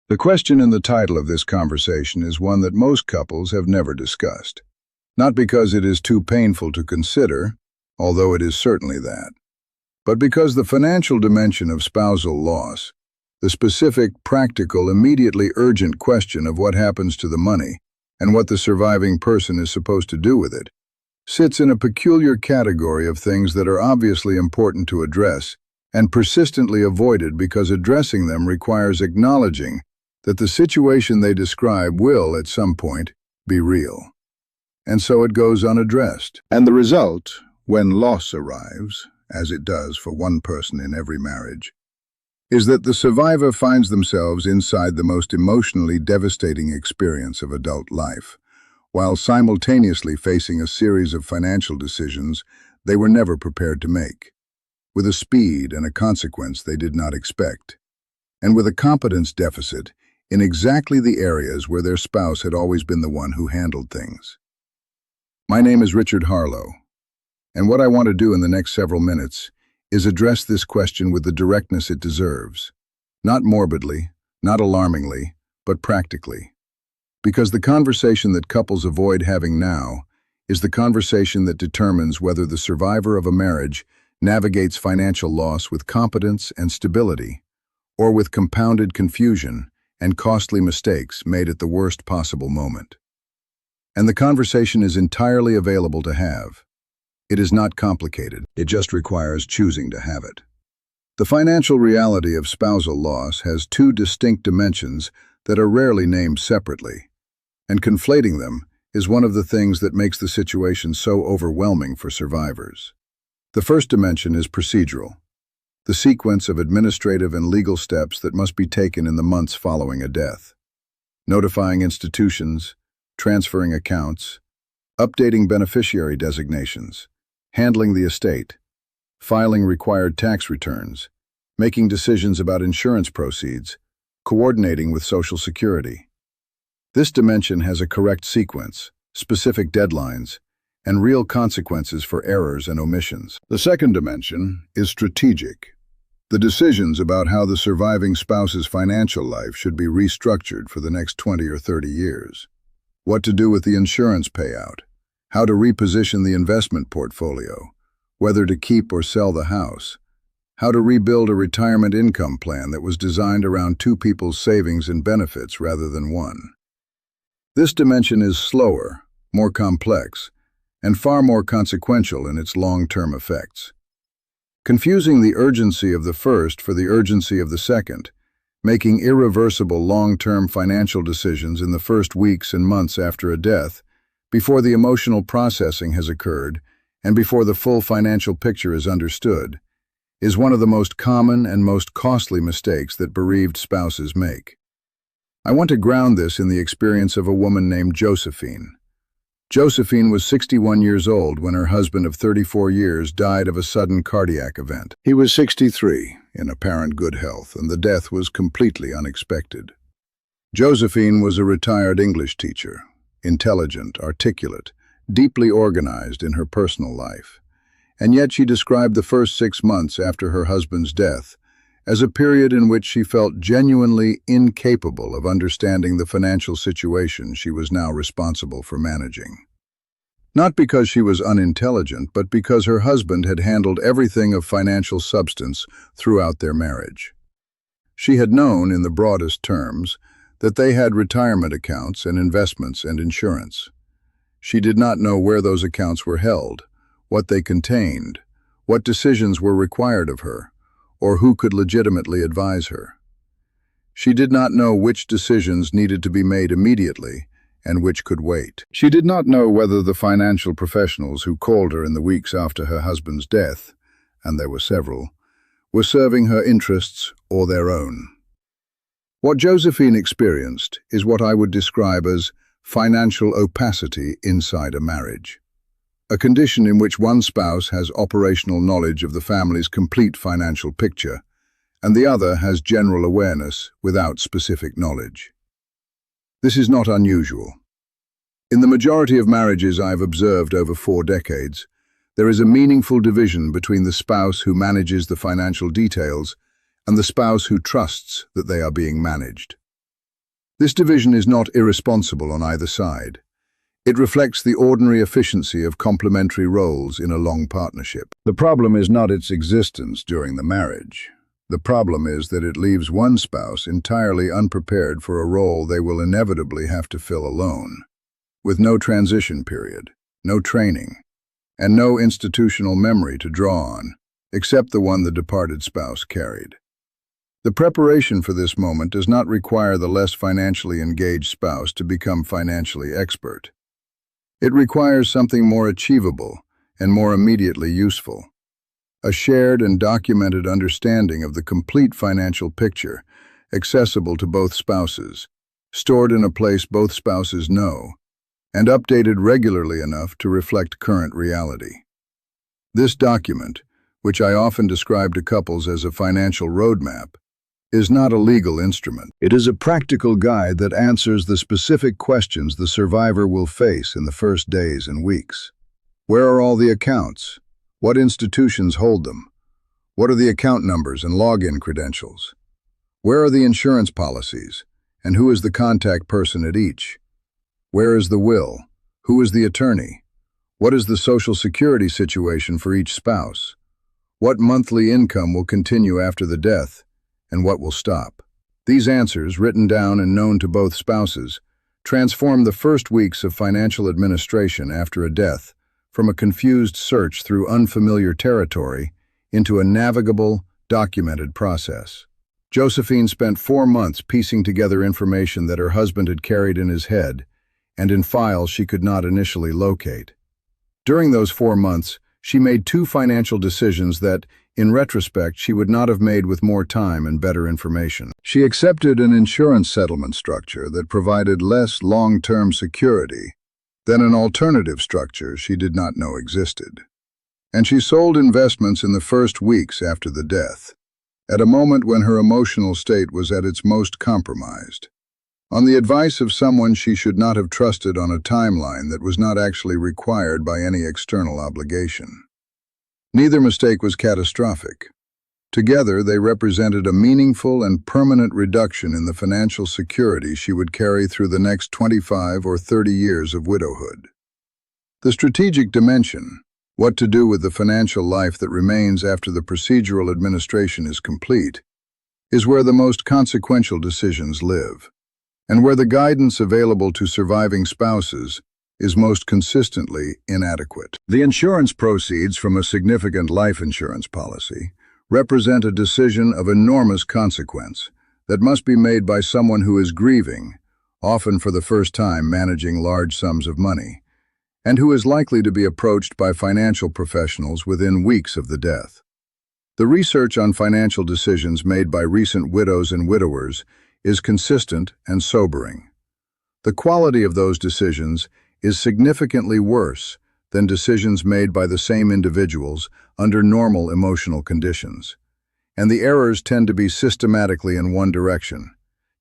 The question in the title of this conversation is one that most couples have never discussed. Not because it is too painful to consider, although it is certainly that, but because the financial dimension of spousal loss, the specific, practical, immediately urgent question of what happens to the money and what the surviving person is supposed to do with it, sits in a peculiar category of things that are obviously important to address and persistently avoided because addressing them requires acknowledging that the situation they describe will, at some point, be real. And so it goes unaddressed. And the result, when loss arrives, as it does for one person in every marriage, is that the survivor finds themselves inside the most emotionally devastating experience of adult life, while simultaneously facing a series of financial decisions they were never prepared to make, with a speed and a consequence they did not expect, and with a competence deficit in exactly the areas where their spouse had always been the one who handled things. My name is Richard Harlow, and what I want to do in the next several minutes is address this question with the directness it deserves, not morbidly, not alarmingly, but practically. Because the conversation that couples avoid having now is the conversation that determines whether the survivor of a marriage navigates financial loss with competence and stability, or with compounded confusion and costly mistakes made at the worst possible moment. And the conversation is entirely available to have. It is not complicated. It just requires choosing to have it. The financial reality of spousal loss has two distinct dimensions that are rarely named separately, and conflating them is one of the things that makes the situation so overwhelming for survivors. The first dimension is procedural, the sequence of administrative and legal steps that must be taken in the months following a death. Notifying institutions, transferring accounts, updating beneficiary designations, handling the estate, filing required tax returns, making decisions about insurance proceeds, coordinating with Social Security. This dimension has a correct sequence, specific deadlines, and real consequences for errors and omissions. The second dimension is strategic. The decisions about how the surviving spouse's financial life should be restructured for the next 20 or 30 years. What to do with the insurance payout, how to reposition the investment portfolio, whether to keep or sell the house, how to rebuild a retirement income plan that was designed around two people's savings and benefits rather than one. This dimension is slower, more complex, and far more consequential in its long-term effects. Confusing the urgency of the first for the urgency of the second, making irreversible long-term financial decisions in the first weeks and months after a death, before the emotional processing has occurred and before the full financial picture is understood, is one of the most common and most costly mistakes that bereaved spouses make. I want to ground this in the experience of a woman named Josephine. Josephine was 61 years old when her husband of 34 years died of a sudden cardiac event. He was 63, in apparent good health, and the death was completely unexpected. Josephine was a retired English teacher, intelligent, articulate, deeply organized in her personal life, and yet she described the first 6 months after her husband's death as a period in which she felt genuinely incapable of understanding the financial situation she was now responsible for managing. Not because she was unintelligent, but because her husband had handled everything of financial substance throughout their marriage. She had known, in the broadest terms, that they had retirement accounts and investments and insurance. She did not know where those accounts were held, what they contained, what decisions were required of her, or who could legitimately advise her. She did not know which decisions needed to be made immediately and which could wait. She did not know whether the financial professionals who called her in the weeks after her husband's death, and there were several, were serving her interests or their own. What Josephine experienced is what I would describe as financial opacity inside a marriage, a condition in which one spouse has operational knowledge of the family's complete financial picture, and the other has general awareness without specific knowledge. This is not unusual. In the majority of marriages I've observed over 4 decades, there is a meaningful division between the spouse who manages the financial details and the spouse who trusts that they are being managed. This division is not irresponsible on either side. It reflects the ordinary efficiency of complementary roles in a long partnership. The problem is not its existence during the marriage. The problem is that it leaves one spouse entirely unprepared for a role they will inevitably have to fill alone, with no transition period, no training, and no institutional memory to draw on, except the one the departed spouse carried. The preparation for this moment does not require the less financially engaged spouse to become financially expert. It requires something more achievable and more immediately useful. A shared and documented understanding of the complete financial picture, accessible to both spouses, stored in a place both spouses know, and updated regularly enough to reflect current reality. This document, which I often describe to couples as a financial roadmap, is not a legal instrument. It is a practical guide that answers the specific questions the survivor will face in the first days and weeks. Where are all the accounts? What institutions hold them? What are the account numbers and login credentials? Where are the insurance policies? And who is the contact person at each? Where is the will? Who is the attorney? What is the Social Security situation for each spouse? What monthly income will continue after the death, and what will stop? These answers, written down and known to both spouses, transform the first weeks of financial administration after a death from a confused search through unfamiliar territory into a navigable, documented process. Josephine spent 4 months piecing together information that her husband had carried in his head and in files she could not initially locate. During those 4 months, she made 2 financial decisions that, in retrospect, she would not have made with more time and better information. She accepted an insurance settlement structure that provided less long-term security than an alternative structure she did not know existed. And she sold investments in the first weeks after the death, at a moment when her emotional state was at its most compromised, on the advice of someone she should not have trusted on a timeline that was not actually required by any external obligation. Neither mistake was catastrophic. Together, they represented a meaningful and permanent reduction in the financial security she would carry through the next 25 or 30 years of widowhood. The strategic dimension, what to do with the financial life that remains after the procedural administration is complete, is where the most consequential decisions live, and where the guidance available to surviving spouses is most consistently inadequate. The insurance proceeds from a significant life insurance policy represent a decision of enormous consequence that must be made by someone who is grieving, often for the first time managing large sums of money, and who is likely to be approached by financial professionals within weeks of the death. The research on financial decisions made by recent widows and widowers is consistent and sobering. The quality of those decisions is significantly worse than decisions made by the same individuals under normal emotional conditions. And the errors tend to be systematically in one direction,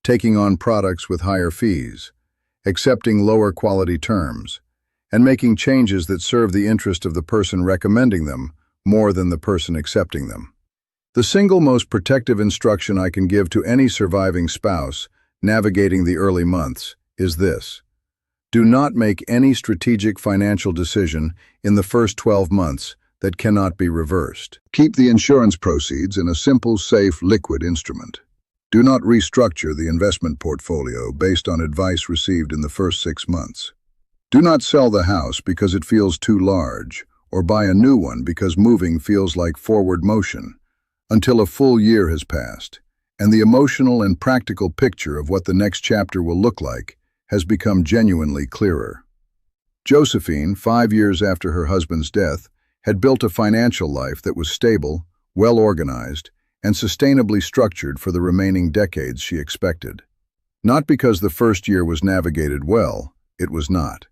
taking on products with higher fees, accepting lower quality terms, and making changes that serve the interest of the person recommending them more than the person accepting them. The single most protective instruction I can give to any surviving spouse navigating the early months is this: do not make any strategic financial decision in the first 12 months that cannot be reversed. Keep the insurance proceeds in a simple, safe, liquid instrument. Do not restructure the investment portfolio based on advice received in the first 6 months. Do not sell the house because it feels too large, or buy a new one because moving feels like forward motion, until a full year has passed, and the emotional and practical picture of what the next chapter will look like has become genuinely clearer. Josephine, 5 years after her husband's death, had built a financial life that was stable, well-organized, and sustainably structured for the remaining decades she expected. Not because the first year was navigated well, it was not,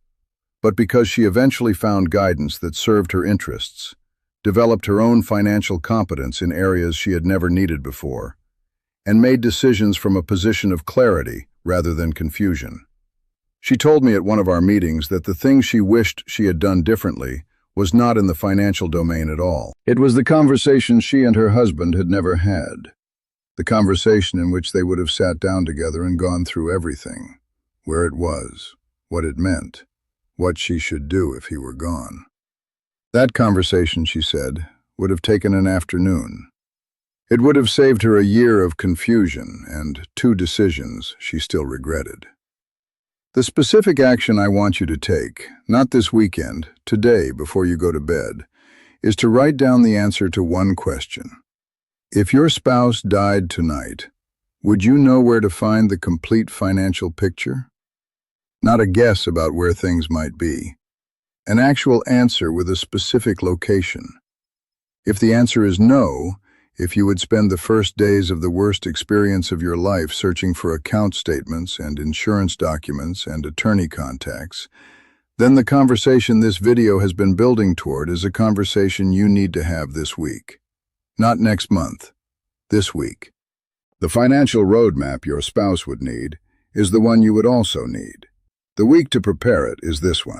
but because she eventually found guidance that served her interests, developed her own financial competence in areas she had never needed before, and made decisions from a position of clarity rather than confusion. She told me at one of our meetings that the thing she wished she had done differently was not in the financial domain at all. It was the conversation she and her husband had never had. The conversation in which they would have sat down together and gone through everything, where it was, what it meant, what she should do if he were gone. That conversation, she said, would have taken an afternoon. It would have saved her a year of confusion and 2 decisions she still regretted. The specific action I want you to take, not this weekend, today before you go to bed, is to write down the answer to one question. If your spouse died tonight, would you know where to find the complete financial picture? Not a guess about where things might be. An actual answer with a specific location. If the answer is no, if you would spend the first days of the worst experience of your life searching for account statements and insurance documents and attorney contacts, then the conversation this video has been building toward is a conversation you need to have this week. Not next month, this week. The financial roadmap your spouse would need is the one you would also need. The week to prepare it is this one.